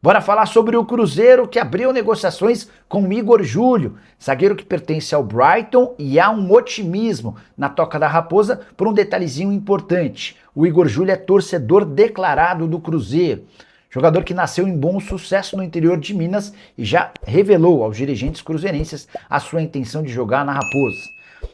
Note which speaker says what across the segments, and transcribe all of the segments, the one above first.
Speaker 1: Bora falar sobre o Cruzeiro que abriu negociações com o Igor Júlio, zagueiro que pertence ao Brighton, e há um otimismo na Toca da Raposa por um detalhezinho importante. O Igor Júlio é torcedor declarado do Cruzeiro. Jogador que nasceu em bom sucesso no interior de Minas e já revelou aos dirigentes cruzeirenses a sua intenção de jogar na Raposa.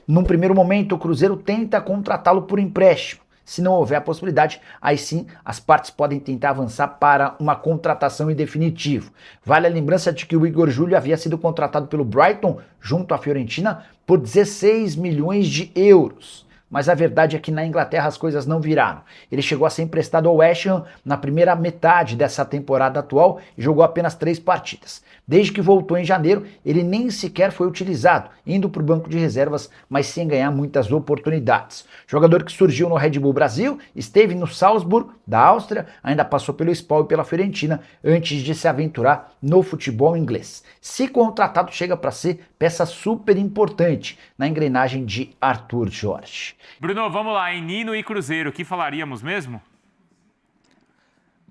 Speaker 1: Num primeiro momento, o Cruzeiro tenta contratá-lo por empréstimo. Se não houver a possibilidade, aí sim as partes podem tentar avançar para uma contratação em definitivo. Vale a lembrança de que o Igor Júlio havia sido contratado pelo Brighton junto à Fiorentina por 16 milhões de euros. Mas a verdade é que na Inglaterra as coisas não viraram. Ele chegou a ser emprestado ao West Ham na primeira metade dessa temporada atual e jogou apenas 3 partidas. Desde que voltou em janeiro, ele nem sequer foi utilizado, indo para o banco de reservas, mas sem ganhar muitas oportunidades. Jogador que surgiu no Red Bull Brasil, esteve no Salzburg, da Áustria, ainda passou pelo Spal e pela Fiorentina, antes de se aventurar no futebol inglês. Se contratado, chega para ser peça super importante na engrenagem de Arthur Jorge.
Speaker 2: Bruno, vamos lá, em Nino e Cruzeiro, o que falaríamos mesmo?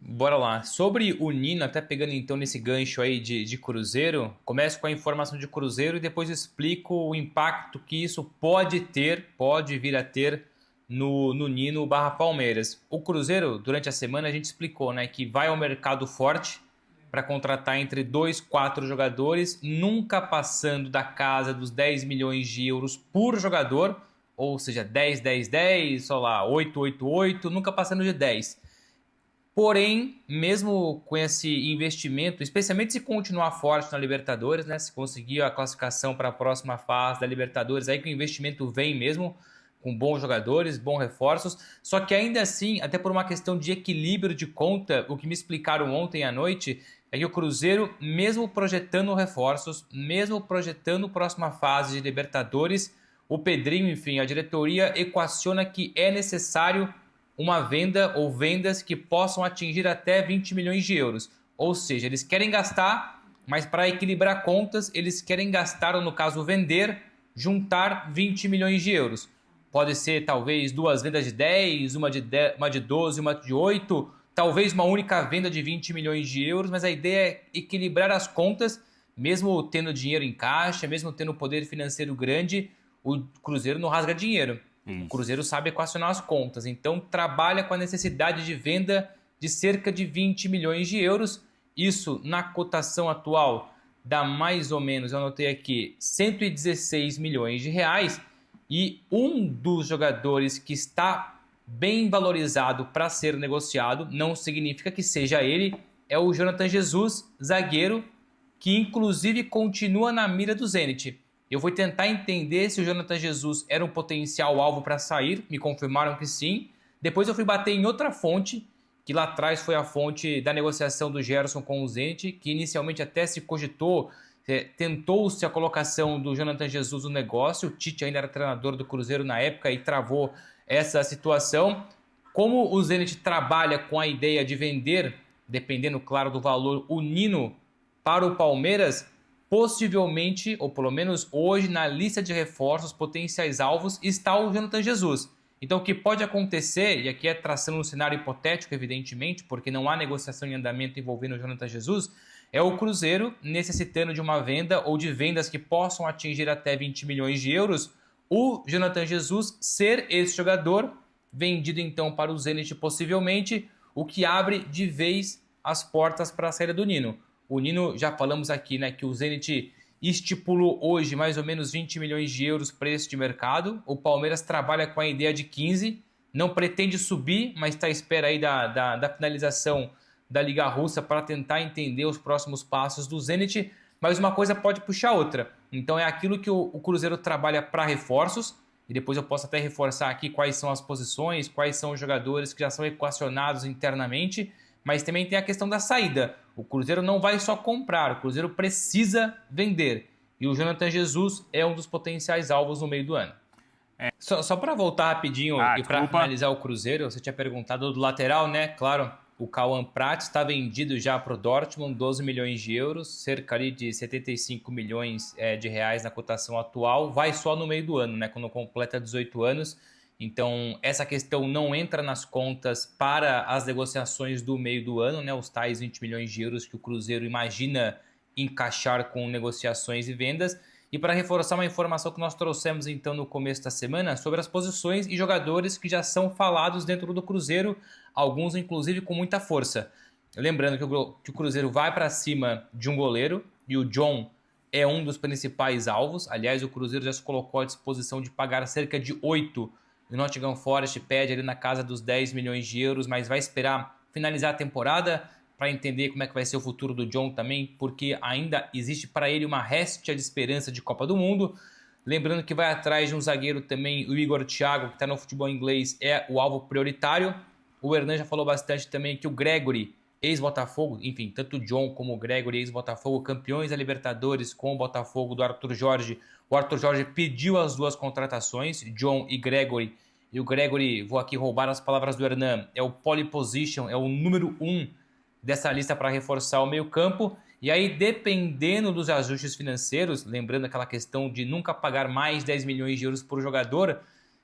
Speaker 3: Bora lá. Sobre o Nino, até pegando então nesse gancho aí de Cruzeiro, começo com a informação de Cruzeiro e depois explico o impacto que isso pode ter, pode vir a ter no Nino barra Palmeiras. O Cruzeiro, durante a semana, a gente explicou, né, que vai ao mercado forte para contratar entre 2, 4 jogadores, nunca passando da casa dos 10 milhões de euros por jogador, ou seja, 10, 10, 10, sei lá, 8, 8, 8, nunca passando de 10. Porém, mesmo com esse investimento, especialmente se continuar forte na Libertadores, né, se conseguir a classificação para a próxima fase da Libertadores, aí que o investimento vem mesmo, com bons jogadores, bons reforços, só que ainda assim, até por uma questão de equilíbrio de conta, o que me explicaram ontem à noite é que o Cruzeiro, mesmo projetando reforços, mesmo projetando a próxima fase de Libertadores, o Pedrinho, enfim, a diretoria equaciona que é necessário uma venda ou vendas que possam atingir até 20 milhões de euros. Ou seja, eles querem gastar, mas para equilibrar contas, eles querem gastar, ou no caso vender, juntar 20 milhões de euros. Pode ser talvez 2 vendas de 10, uma de 12, uma de 8, talvez uma única venda de 20 milhões de euros, mas a ideia é equilibrar as contas, mesmo tendo dinheiro em caixa, mesmo tendo poder financeiro grande, o Cruzeiro não rasga dinheiro. O Cruzeiro sabe equacionar as contas, então trabalha com a necessidade de venda de cerca de 20 milhões de euros. Isso, na cotação atual, dá mais ou menos, eu anotei aqui, 116 milhões de reais. E um dos jogadores que está bem valorizado para ser negociado, não significa que seja ele, é o Jonathan Jesus, zagueiro, que inclusive continua na mira do Zenit. Eu vou tentar entender se o Jonathan Jesus era um potencial alvo para sair, me confirmaram que sim. Depois eu fui bater em outra fonte, que lá atrás foi a fonte da negociação do Gerson com o Zenit, que inicialmente até se cogitou, tentou-se a colocação do Jonathan Jesus no negócio. O Tite ainda era treinador do Cruzeiro na época e travou essa situação. Como o Zenit trabalha com a ideia de vender, dependendo, claro, do valor, o Nino para o Palmeiras, possivelmente, ou pelo menos hoje, na lista de reforços potenciais alvos, está o Jonathan Jesus. Então o que pode acontecer, e aqui é traçando um cenário hipotético, evidentemente, porque não há negociação em andamento envolvendo o Jonathan Jesus, é o Cruzeiro necessitando de uma venda ou de vendas que possam atingir até 20 milhões de euros, o Jonathan Jesus ser esse jogador, vendido então para o Zenit possivelmente, o que abre de vez as portas para a saída do Nino. O Nino, já falamos aqui, né, que o Zenit estipulou hoje mais ou menos 20 milhões de euros preço de mercado. O Palmeiras trabalha com a ideia de 15, não pretende subir, mas está à espera aí da finalização da Liga Russa para tentar entender os próximos passos do Zenit, mas uma coisa pode puxar outra. Então é aquilo que o Cruzeiro trabalha para reforços, e depois eu posso até reforçar aqui quais são as posições, quais são os jogadores que já são equacionados internamente, mas também tem a questão da saída. O Cruzeiro não vai só comprar, o Cruzeiro precisa vender. E o Jonathan Jesus é um dos potenciais alvos no meio do ano. Só para voltar rapidinho e para finalizar o Cruzeiro, você tinha perguntado do lateral, né? Claro, o Cauã Prats está vendido já para o Dortmund, 12 milhões de euros, cerca ali de 75 milhões de reais na cotação atual. Vai só no meio do ano, né? Quando completa 18 anos. Então, essa questão não entra nas contas para as negociações do meio do ano, né? Os tais 20 milhões de euros que o Cruzeiro imagina encaixar com negociações e vendas. E para reforçar uma informação que nós trouxemos então no começo da semana sobre as posições e jogadores que já são falados dentro do Cruzeiro, alguns inclusive com muita força. Lembrando que o Cruzeiro vai para cima de um goleiro e o John é um dos principais alvos. Aliás, o Cruzeiro já se colocou à disposição de pagar cerca de 8. O Nottingham Forest pede ali na casa dos 10 milhões de euros, mas vai esperar finalizar a temporada para entender como é que vai ser o futuro do John também, porque ainda existe para ele uma réstia de esperança de Copa do Mundo. Lembrando que vai atrás de um zagueiro também, o Igor Thiago, que está no futebol inglês, é o alvo prioritário. O Hernan já falou bastante também que o Gregory, ex-Botafogo, enfim, tanto o John como o Gregory, ex-Botafogo, campeões da Libertadores com o Botafogo do Arthur Jorge. O Arthur Jorge pediu as duas contratações, John e Gregory. E o Gregory, vou aqui roubar as palavras do Hernan, é o pole position, é o número 1 dessa lista para reforçar o meio-campo. E aí, dependendo dos ajustes financeiros, lembrando aquela questão de nunca pagar mais 10 milhões de euros por jogador,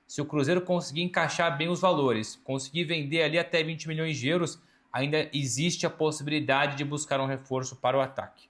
Speaker 3: se o Cruzeiro conseguir encaixar bem os valores, conseguir vender ali até 20 milhões de euros, ainda existe a possibilidade de buscar um reforço para o ataque.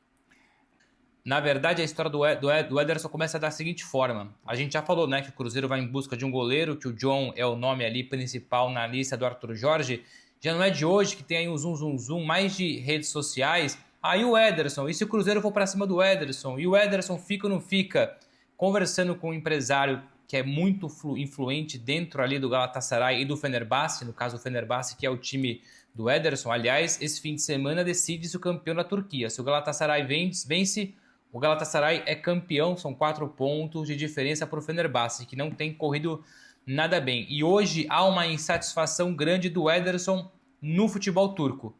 Speaker 3: Na verdade, a história do Ederson começa da seguinte forma. A gente já falou, né, que o Cruzeiro vai em busca de um goleiro, que o John é o nome ali principal na lista do Arthur Jorge. Já não é de hoje que tem aí um zoom, mais de redes sociais. Aí o Ederson, e se o Cruzeiro for para cima do Ederson? E o Ederson fica ou não fica? Conversando com um empresário que é muito influente dentro ali do Galatasaray e do Fenerbahçe, no caso o Fenerbahçe, que é o time do Ederson. Aliás, esse fim de semana decide-se o campeão da Turquia. Se o Galatasaray vence, o Galatasaray é campeão, são 4 pontos de diferença para o Fenerbahçe, que não tem corrido nada bem. E hoje há uma insatisfação grande do Ederson no futebol turco.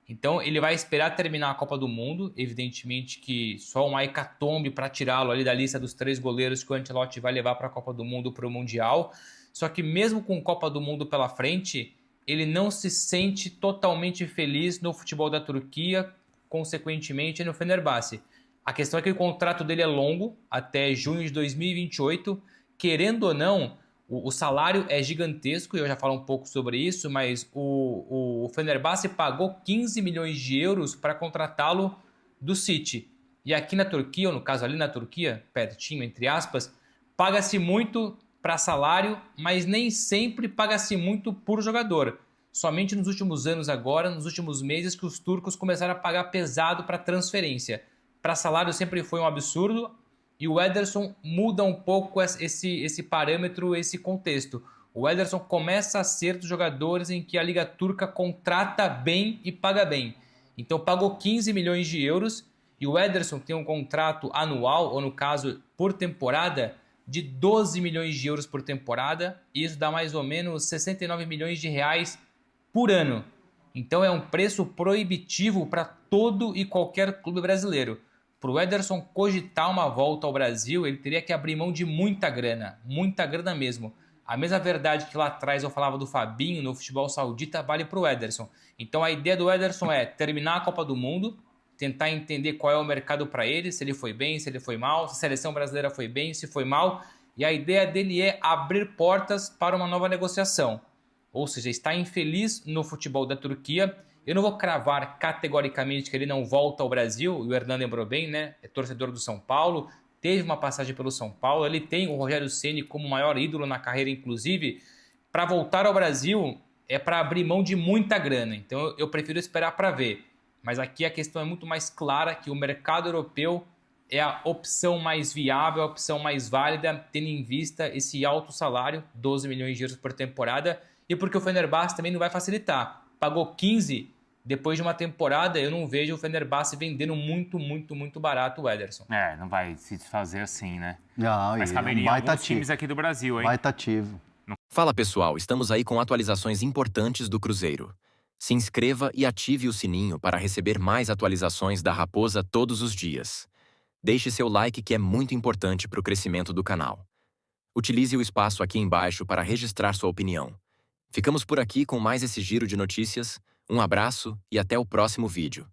Speaker 3: Então ele vai esperar terminar a Copa do Mundo, evidentemente que só uma hecatombe para tirá-lo ali da lista dos 3 goleiros que o Ancelotti vai levar para a Copa do Mundo, para o Mundial. Só que mesmo com Copa do Mundo pela frente, ele não se sente totalmente feliz no futebol da Turquia, consequentemente no Fenerbahçe. A questão é que o contrato dele é longo, até junho de 2028. Querendo ou não, o salário é gigantesco, eu já falo um pouco sobre isso, mas o Fenerbahçe pagou 15 milhões de euros para contratá-lo do City. E aqui na Turquia, ou no caso ali na Turquia, pertinho, entre aspas, paga-se muito para salário, mas nem sempre paga-se muito por jogador. Somente nos últimos anos agora, nos últimos meses, que os turcos começaram a pagar pesado para transferência. Para salário sempre foi um absurdo, e o Ederson muda um pouco esse parâmetro, esse contexto. O Ederson começa a ser dos jogadores em que a Liga Turca contrata bem e paga bem. Então pagou 15 milhões de euros e o Ederson tem um contrato anual, ou no caso por temporada, de 12 milhões de euros por temporada. E isso dá mais ou menos 69 milhões de reais por ano. Então é um preço proibitivo para todo e qualquer clube brasileiro. Para o Ederson cogitar uma volta ao Brasil, ele teria que abrir mão de muita grana mesmo. A mesma verdade que lá atrás eu falava do Fabinho no futebol saudita vale para o Ederson. Então a ideia do Ederson é terminar a Copa do Mundo, tentar entender qual é o mercado para ele, se ele foi bem, se ele foi mal, se a seleção brasileira foi bem, se foi mal. E a ideia dele é abrir portas para uma nova negociação. Ou seja, está infeliz no futebol da Turquia. Eu não vou cravar categoricamente que ele não volta ao Brasil, o Hernan lembrou bem, né? É torcedor do São Paulo, teve uma passagem pelo São Paulo, ele tem o Rogério Ceni como maior ídolo na carreira, inclusive. Para voltar ao Brasil é para abrir mão de muita grana, então eu prefiro esperar para ver. Mas aqui a questão é muito mais clara, que o mercado europeu é a opção mais viável, a opção mais válida, tendo em vista esse alto salário, 12 milhões de euros por temporada, e porque o Fenerbahçe também não vai facilitar. Pagou 15, depois de uma temporada, eu não vejo o Fenerbahçe vendendo muito barato o Ederson.
Speaker 2: Não vai se desfazer assim, né?
Speaker 4: Não,
Speaker 2: mas caberia em alguns times aqui do Brasil, hein?
Speaker 4: Vai tá ativo.
Speaker 5: Fala pessoal, estamos aí com atualizações importantes do Cruzeiro. Se inscreva e ative o sininho para receber mais atualizações da Raposa todos os dias. Deixe seu like, que é muito importante para o crescimento do canal. Utilize o espaço aqui embaixo para registrar sua opinião. Ficamos por aqui com mais esse giro de notícias. Um abraço e até o próximo vídeo.